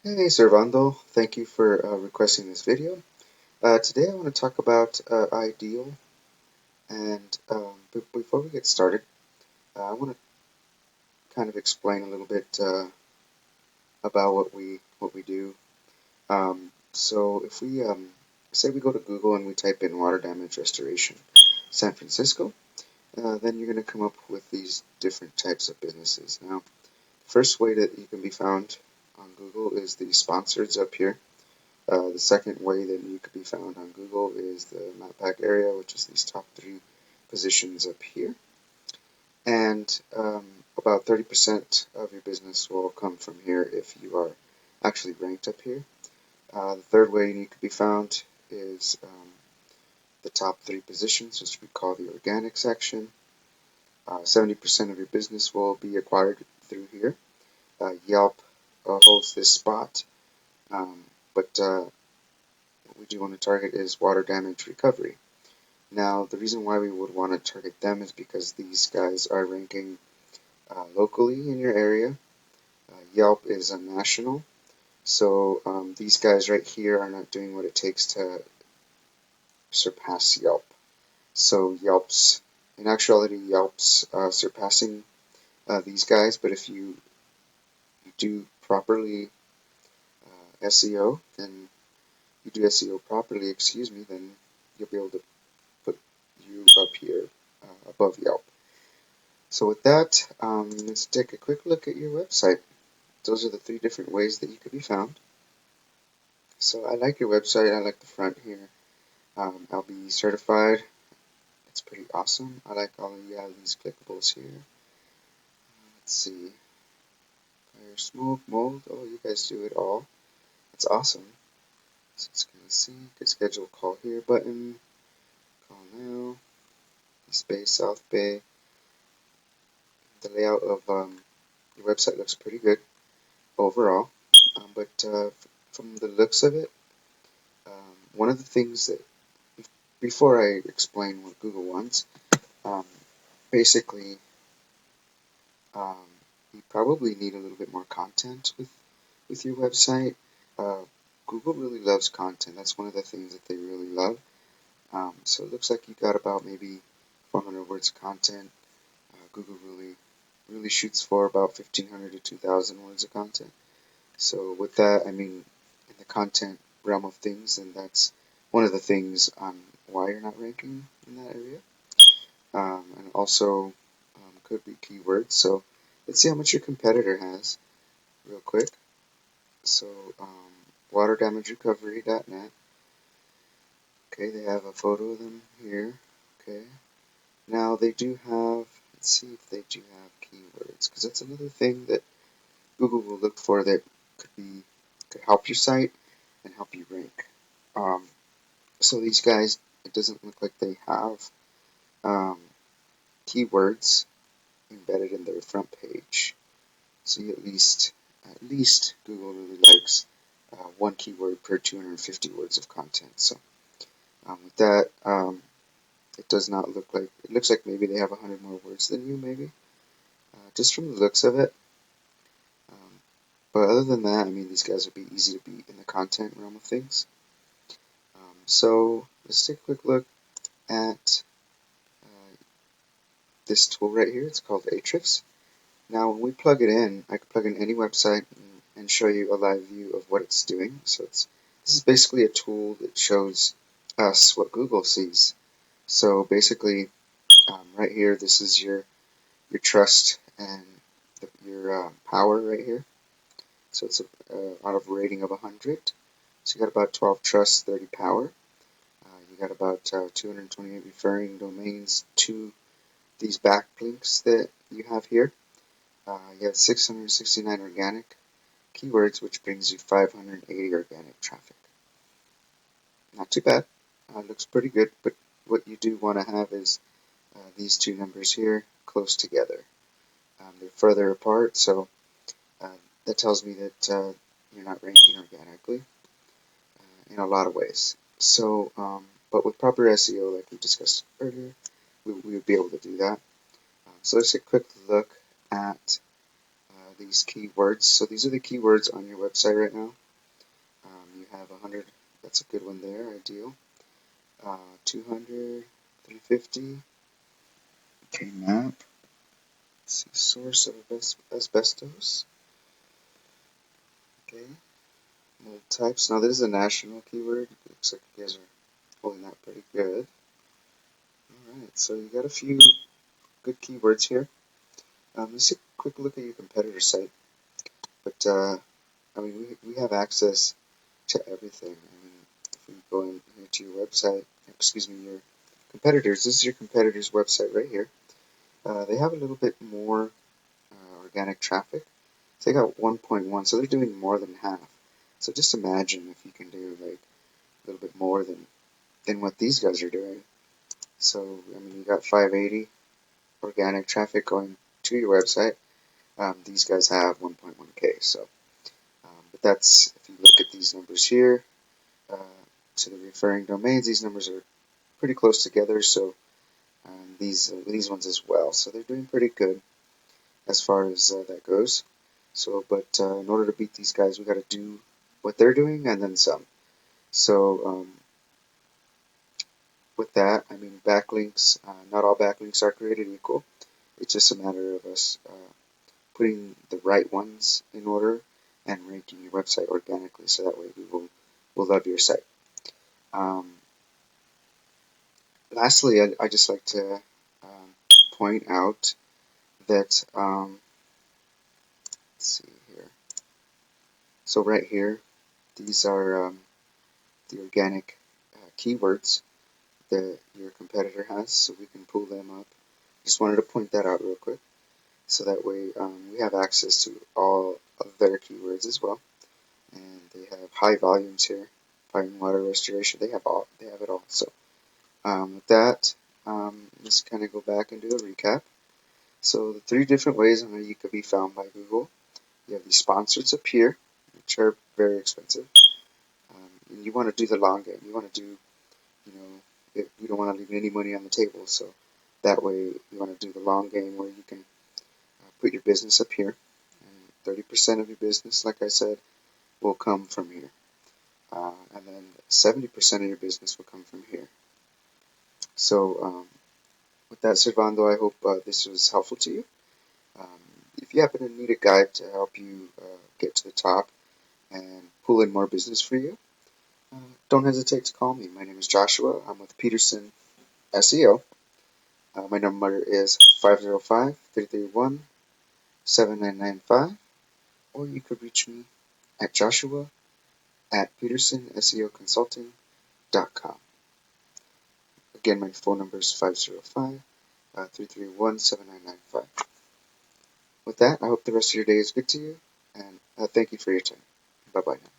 Hey Servando, thank you for requesting this video. Today I want to talk about Ideal, and before we get started, I want to kind of explain a little bit about what we do. So if we say we go to Google and we type in water damage restoration, San Francisco, then you're going to come up with these different types of businesses. Now, the first way that you can be found on Google is the sponsors up here. The second way that you could be found on Google is the map pack area, which is these top three positions up here. And about 30% of your business will come from here if you are actually ranked up here. The third way you could be found is the top three positions, which we call the organic section. 70% of your business will be acquired through here. Yelp holds this spot, but what we do want to target is water damage recovery. Now, the reason why we would want to target them is because these guys are ranking locally in your area. Yelp is a national, so these guys right here are not doing what it takes to surpass Yelp. So in actuality, Yelp's surpassing these guys, but if you do properly SEO, then you do SEO properly, excuse me, then you'll be able to put you up here above Yelp. So with that, let's take a quick look at your website. Those are the three different ways that you could be found. So I like your website. I like the front here. LB certified. It's pretty awesome. I like all of these clickables here. Let's see. Fire, smoke, mold. Oh, you guys do it all. That's awesome. So it's going to see. Could schedule a call here button. Call now. East Bay, South Bay. The layout of your website looks pretty good overall. But from the looks of it, one of the things that, before I explain what Google wants, um, basically, um, you probably need a little bit more content with your website. Uh, Google really loves content. That's one of the things that they really love. So it looks like you got about maybe 400 words of content. Google really shoots for about 1,500 to 2,000 words of content. So with that, I mean, in the content realm of things, and that's one of the things on why you're not ranking in that area. And also could be keywords. So let's see how much your competitor has real quick. So waterdamagerecovery.net. Okay, they have a photo of them here. Okay. Now they do have, let's see if they do have keywords, because that's another thing that Google will look for that could help your site and help you rank. Um, so these guys, it doesn't look like they have um, keywords embedded in their front page. So at least Google really likes one keyword per 250 words of content. So with that, it does not look like, it looks like maybe they have 100 more words than you, maybe, just from the looks of it. Um, but other than that, I mean, these guys would be easy to beat in the content realm of things. So let's take a quick look at this tool right here. It's called Ahrefs. Now, when we plug it in, I can plug in any website and show you a live view of what it's doing. So this is basically a tool that shows us what Google sees. So basically, right here, this is your trust and your power right here. So it's out of a rating of 100. So you got about 12 trust, 30 power. You got about 228 referring domains to these backlinks that you have here. You have 669 organic keywords, which brings you 580 organic traffic. Not too bad. Looks pretty good, but what you do want to have is these two numbers here close together. They're further apart, so that tells me that you're not ranking organically in a lot of ways. So, but with proper SEO, like we discussed earlier, we would be able to do that. So let's take a quick look at these keywords. So these are the keywords on your website right now. You have 100, that's a good one there, ideal. 200, 350. Okay, map. Let's see, source of asbestos. Okay, mold types. Now this is a national keyword. Looks like you guys are holding that pretty good. Alright, so you got a few good keywords here. Let's take a quick look at your competitor site. But, I mean, we have access to everything. I mean, if we go in here to your website, excuse me, your competitors, this is your competitor's website right here. They have a little bit more organic traffic. So they got 1.1, so they're doing more than half. So just imagine if you can do like a little bit more than what these guys are doing. So, I mean, you got 580 organic traffic going to your website. These guys have 1.1K. So, but that's, if you look at these numbers here, to the referring domains, these numbers are pretty close together. So, these ones as well. So they're doing pretty good as far as that goes. So, but in order to beat these guys, we got to do what they're doing and then some. So, with that, I mean, backlinks, not all backlinks are created equal. It's just a matter of us putting the right ones in order and ranking your website organically, so that way we'll love your site. Lastly, I just like to point out that, let's see here. So right here, these are the organic keywords that your competitor has, so we can pull them up. Just wanted to point that out real quick, so that way we have access to all of their keywords as well. And they have high volumes here, fire and water restoration. They have it all. So with that, let's kind of go back and do a recap. So the 3 different ways on how you could be found by Google. You have the sponsors up here, which are very expensive. And you want to do the long game. You want to do, you don't want to leave any money on the table. So that way you want to do the long game where you can put your business up here. And 30% of your business, like I said, will come from here. And then 70% of your business will come from here. So with that, Servando, I hope this was helpful to you. If you happen to need a guide to help you get to the top and pull in more business for you, don't hesitate to call me. My name is Joshua. I'm with Peterson SEO. My number is 505-331-7995, or you could reach me at joshua@petersonseoconsulting.com. Again, my phone number is 505-331-7995. With that, I hope the rest of your day is good to you, and thank you for your time. Bye-bye now.